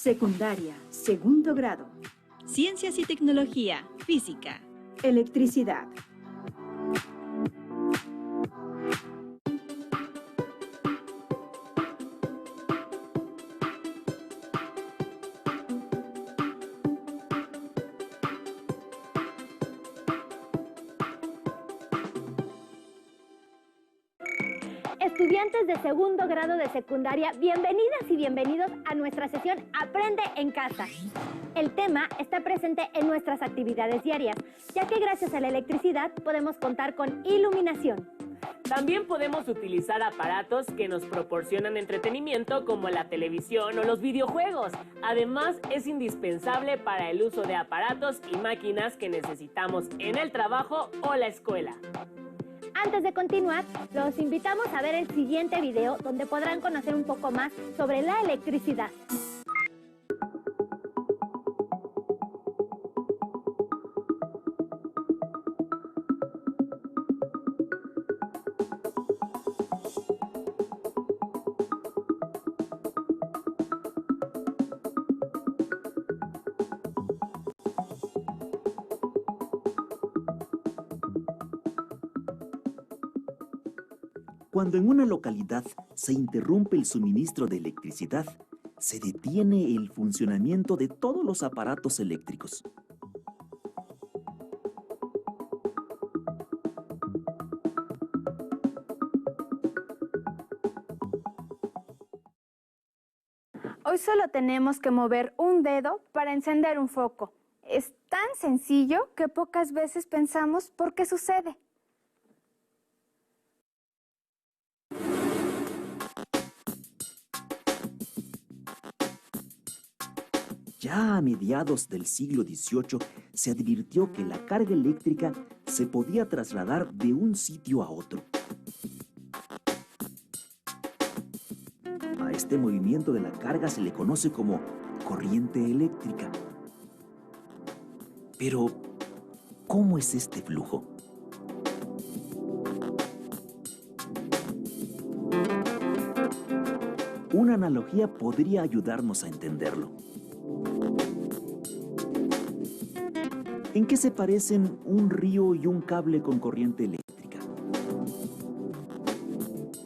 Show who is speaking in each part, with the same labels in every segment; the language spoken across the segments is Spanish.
Speaker 1: Secundaria, segundo grado.
Speaker 2: Ciencias y tecnología, física.
Speaker 1: Electricidad.
Speaker 3: Estudiantes de segundo grado de secundaria, bienvenidas y bienvenidos a nuestra sesión Aprende en Casa. El tema está presente en nuestras actividades diarias, ya que gracias a la electricidad podemos contar con iluminación.
Speaker 4: También podemos utilizar aparatos que nos proporcionan entretenimiento como la televisión o los videojuegos. Además, es indispensable para el uso de aparatos y máquinas que necesitamos en el trabajo o la escuela.
Speaker 3: Antes de continuar, los invitamos a ver el siguiente video donde podrán conocer un poco más sobre la electricidad.
Speaker 5: Cuando en una localidad se interrumpe el suministro de electricidad, se detiene el funcionamiento de todos los aparatos eléctricos.
Speaker 6: Hoy solo tenemos que mover un dedo para encender un foco. Es tan sencillo que pocas veces pensamos por qué sucede.
Speaker 5: Ya a mediados del siglo XVIII se advirtió que la carga eléctrica se podía trasladar de un sitio a otro. A este movimiento de la carga se le conoce como corriente eléctrica. Pero, ¿cómo es este flujo? Una analogía podría ayudarnos a entenderlo. ¿En qué se parecen un río y un cable con corriente eléctrica?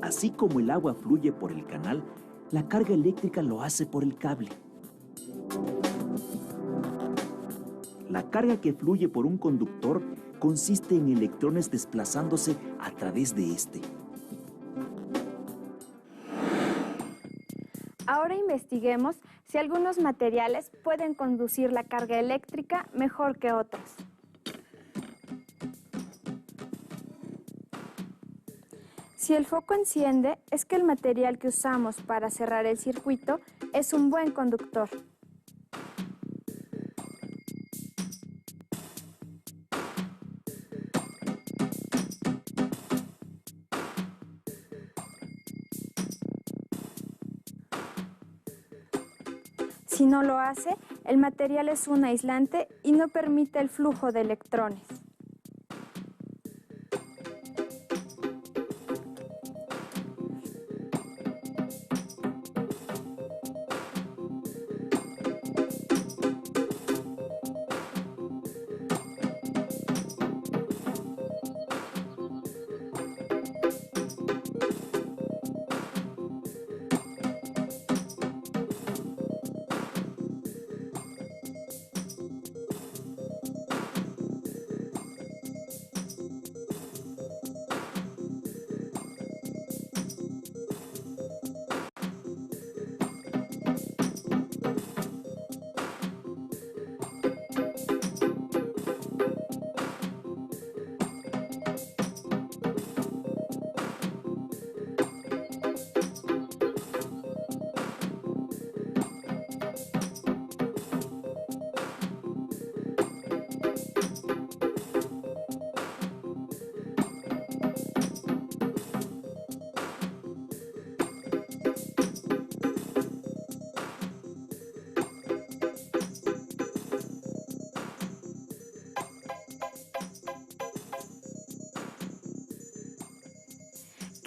Speaker 5: Así como el agua fluye por el canal, la carga eléctrica lo hace por el cable. La carga que fluye por un conductor consiste en electrones desplazándose a través de este.
Speaker 6: Ahora investiguemos si algunos materiales pueden conducir la carga eléctrica mejor que otros. Si el foco enciende, es que el material que usamos para cerrar el circuito es un buen conductor. Si no lo hace, el material es un aislante y no permite el flujo de electrones.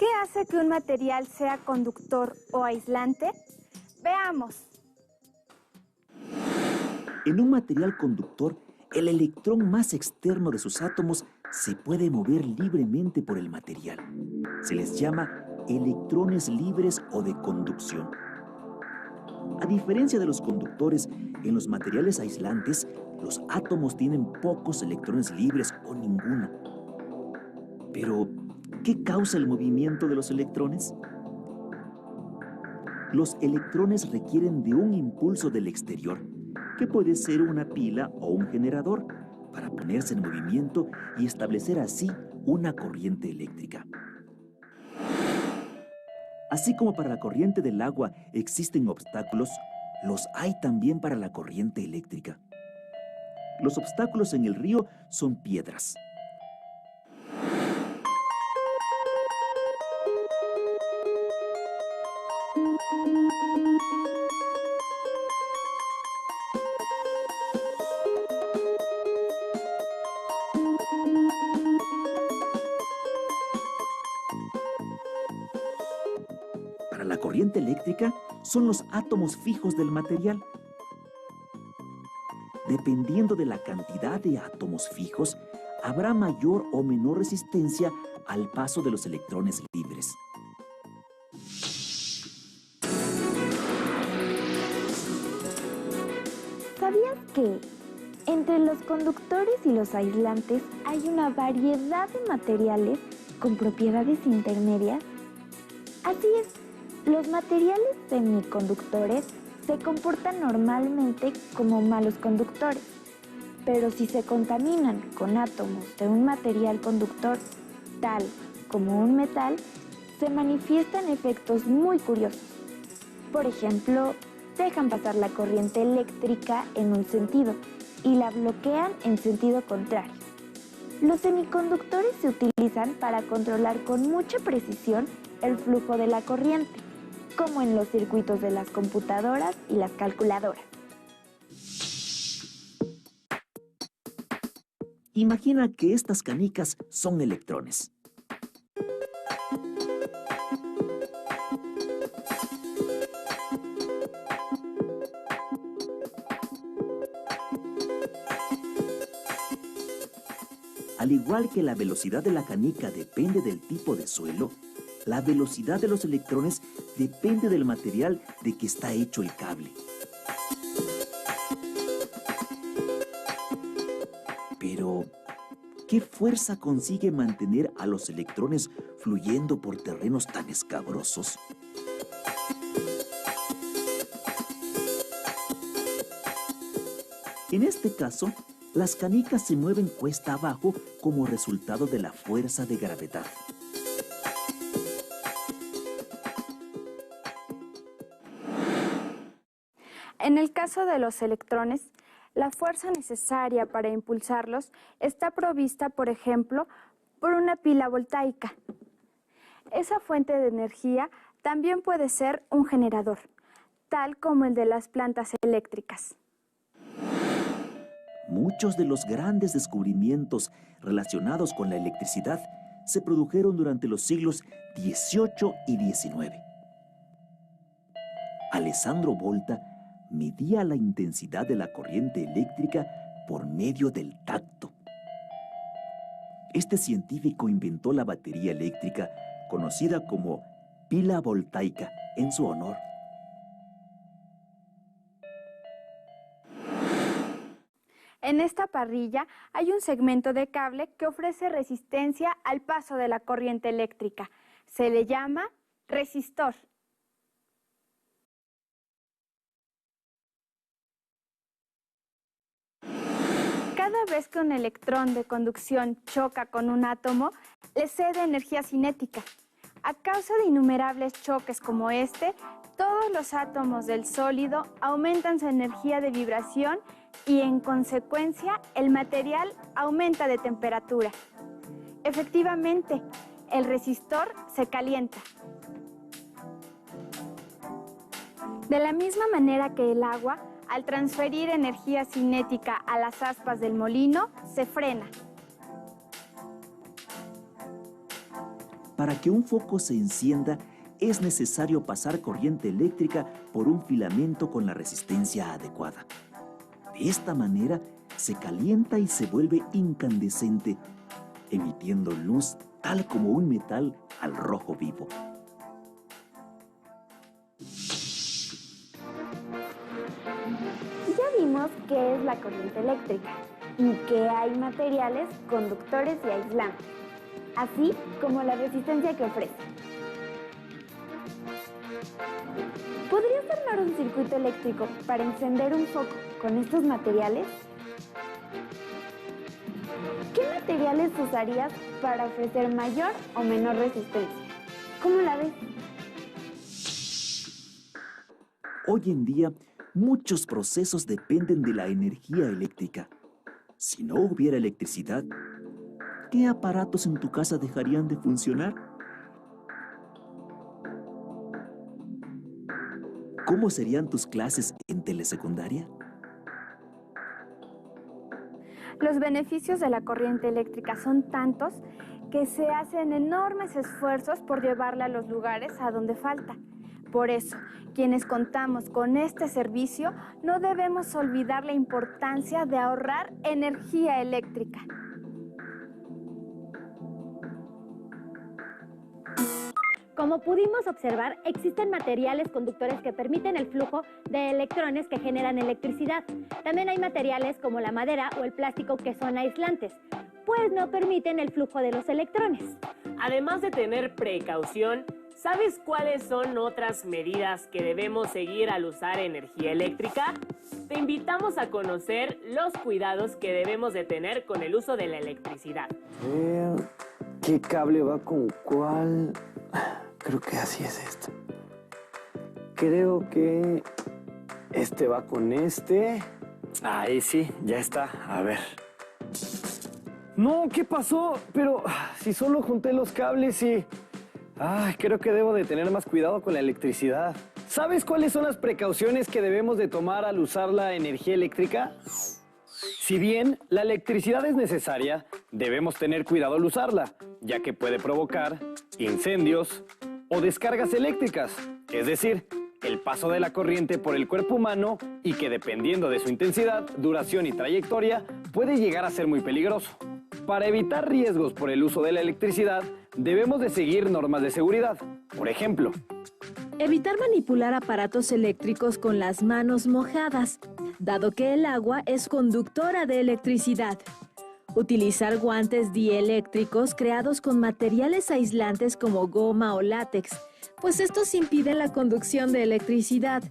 Speaker 6: ¿Qué hace que un material sea conductor o aislante? Veamos.
Speaker 5: En un material conductor, el electrón más externo de sus átomos se puede mover libremente por el material. Se les llama electrones libres o de conducción. A diferencia de los conductores, en los materiales aislantes, los átomos tienen pocos electrones libres o ninguno. Pero, ¿qué causa el movimiento de los electrones? Los electrones requieren de un impulso del exterior, que puede ser una pila o un generador, para ponerse en movimiento y establecer así una corriente eléctrica. Así como para la corriente del agua existen obstáculos, los hay también para la corriente eléctrica. Los obstáculos en el río son piedras. Para la corriente eléctrica son los átomos fijos del material. Dependiendo de la cantidad de átomos fijos, habrá mayor o menor resistencia al paso de los electrones libres.
Speaker 3: ¿Sabías que entre los conductores y los aislantes hay una variedad de materiales con propiedades intermedias? Así es, los materiales semiconductores se comportan normalmente como malos conductores, pero si se contaminan con átomos de un material conductor, tal como un metal, se manifiestan efectos muy curiosos. Por ejemplo, dejan pasar la corriente eléctrica en un sentido y la bloquean en sentido contrario. Los semiconductores se utilizan para controlar con mucha precisión el flujo de la corriente, como en los circuitos de las computadoras y las calculadoras.
Speaker 5: Imagina que estas canicas son electrones. Al igual que la velocidad de la canica depende del tipo de suelo, la velocidad de los electrones depende del material de que está hecho el cable. Pero, ¿qué fuerza consigue mantener a los electrones fluyendo por terrenos tan escabrosos? En este caso, las canicas se mueven cuesta abajo como resultado de la fuerza de gravedad.
Speaker 6: En el caso de los electrones, la fuerza necesaria para impulsarlos está provista, por ejemplo, por una pila voltaica. Esa fuente de energía también puede ser un generador, tal como el de las plantas eléctricas.
Speaker 5: Muchos de los grandes descubrimientos relacionados con la electricidad se produjeron durante los siglos XVIII y XIX. Alessandro Volta medía la intensidad de la corriente eléctrica por medio del tacto. Este científico inventó la batería eléctrica, conocida como pila voltaica, en su honor.
Speaker 6: En esta parrilla hay un segmento de cable que ofrece resistencia al paso de la corriente eléctrica. Se le llama resistor. Cada vez que un electrón de conducción choca con un átomo, le cede energía cinética. A causa de innumerables choques como este, todos los átomos del sólido aumentan su energía de vibración y, en consecuencia, el material aumenta de temperatura. Efectivamente, el resistor se calienta. De la misma manera que el agua, al transferir energía cinética a las aspas del molino, se frena.
Speaker 5: Para que un foco se encienda, es necesario pasar corriente eléctrica por un filamento con la resistencia adecuada. De esta manera se calienta y se vuelve incandescente, emitiendo luz tal como un metal al rojo vivo.
Speaker 3: Ya vimos qué es la corriente eléctrica y que hay materiales conductores y aislantes, así como la resistencia que ofrece. ¿Podrías armar un circuito eléctrico para encender un foco con estos materiales? ¿Qué materiales usarías para ofrecer mayor o menor resistencia? ¿Cómo la ves?
Speaker 5: Hoy en día, muchos procesos dependen de la energía eléctrica. Si no hubiera electricidad, ¿qué aparatos en tu casa dejarían de funcionar? ¿Cómo serían tus clases en telesecundaria?
Speaker 6: Los beneficios de la corriente eléctrica son tantos que se hacen enormes esfuerzos por llevarla a los lugares a donde falta. Por eso, quienes contamos con este servicio, no debemos olvidar la importancia de ahorrar energía eléctrica.
Speaker 3: Como pudimos observar, existen materiales conductores que permiten el flujo de electrones que generan electricidad. También hay materiales como la madera o el plástico que son aislantes, pues no permiten el flujo de los electrones.
Speaker 4: Además de tener precaución, ¿sabes cuáles son otras medidas que debemos seguir al usar energía eléctrica? Te invitamos a conocer los cuidados que debemos de tener con el uso de la electricidad.
Speaker 7: ¿Qué cable va con cuál? Creo que así es esto. Creo que este va con este. Ahí sí, ya está. A ver. No, ¿qué pasó? Pero si solo junté los cables y... creo que debo de tener más cuidado con la electricidad. ¿Sabes cuáles son las precauciones que debemos de tomar al usar la energía eléctrica? Si bien la electricidad es necesaria, debemos tener cuidado al usarla, ya que puede provocar incendios o descargas eléctricas, es decir, el paso de la corriente por el cuerpo humano y que dependiendo de su intensidad, duración y trayectoria, puede llegar a ser muy peligroso. Para evitar riesgos por el uso de la electricidad, debemos de seguir normas de seguridad. Por ejemplo,
Speaker 2: Evitar manipular aparatos eléctricos con las manos mojadas, dado que el agua es conductora de electricidad. Utilizar guantes dieléctricos creados con materiales aislantes como goma o látex, pues estos impiden la conducción de electricidad.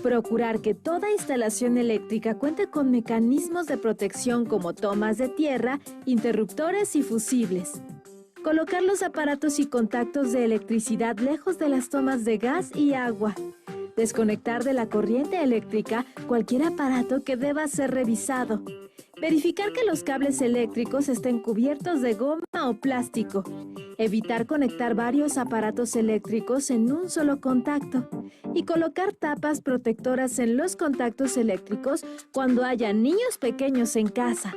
Speaker 2: Procurar que toda instalación eléctrica cuente con mecanismos de protección como tomas de tierra, interruptores y fusibles. Colocar los aparatos y contactos de electricidad lejos de las tomas de gas y agua. Desconectar de la corriente eléctrica cualquier aparato que deba ser revisado. Verificar que los cables eléctricos estén cubiertos de goma o plástico. Evitar conectar varios aparatos eléctricos en un solo contacto. Y colocar tapas protectoras en los contactos eléctricos cuando haya niños pequeños en casa.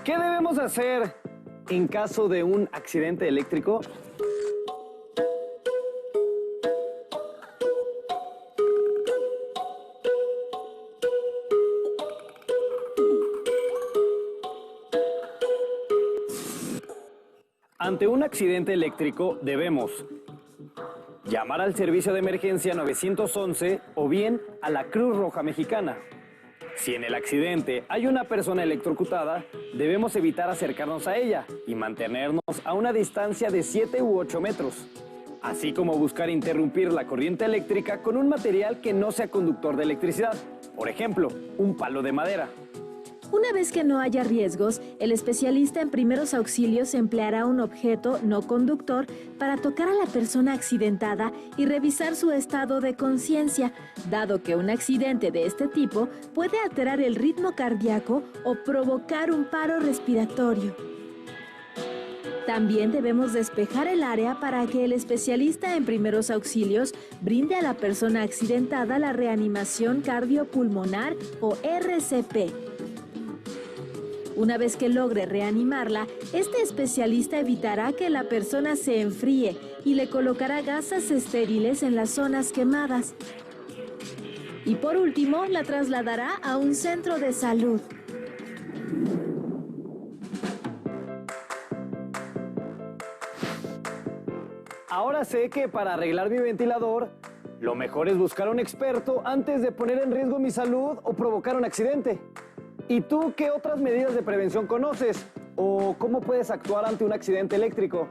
Speaker 7: ¿qué debemos hacer en caso de un accidente eléctrico? Ante un accidente eléctrico debemos llamar al servicio de emergencia 911 o bien a la Cruz Roja Mexicana. Si en el accidente hay una persona electrocutada, debemos evitar acercarnos a ella y mantenernos a una distancia de 7 u 8 metros, así como buscar interrumpir la corriente eléctrica con un material que no sea conductor de electricidad, por ejemplo, un palo de madera.
Speaker 2: Una vez que no haya riesgos, el especialista en primeros auxilios empleará un objeto no conductor para tocar a la persona accidentada y revisar su estado de conciencia, dado que un accidente de este tipo puede alterar el ritmo cardíaco o provocar un paro respiratorio. También debemos despejar el área para que el especialista en primeros auxilios brinde a la persona accidentada la reanimación cardiopulmonar o RCP. Una vez que logre reanimarla, este especialista evitará que la persona se enfríe y le colocará gasas estériles en las zonas quemadas. Y por último, la trasladará a un centro de salud.
Speaker 7: Ahora sé que para arreglar mi ventilador, lo mejor es buscar a un experto antes de poner en riesgo mi salud o provocar un accidente. ¿Y tú qué otras medidas de prevención conoces? ¿O cómo puedes actuar ante un accidente eléctrico?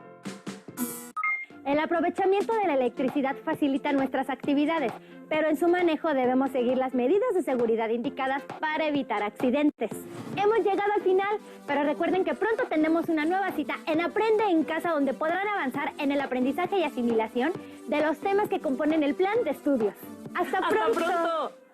Speaker 3: El aprovechamiento de la electricidad facilita nuestras actividades, pero en su manejo debemos seguir las medidas de seguridad indicadas para evitar accidentes. Hemos llegado al final, pero recuerden que pronto tenemos una nueva cita en Aprende en Casa, donde podrán avanzar en el aprendizaje y asimilación de los temas que componen el plan de estudios. ¡Hasta pronto!
Speaker 4: ¡Hasta pronto!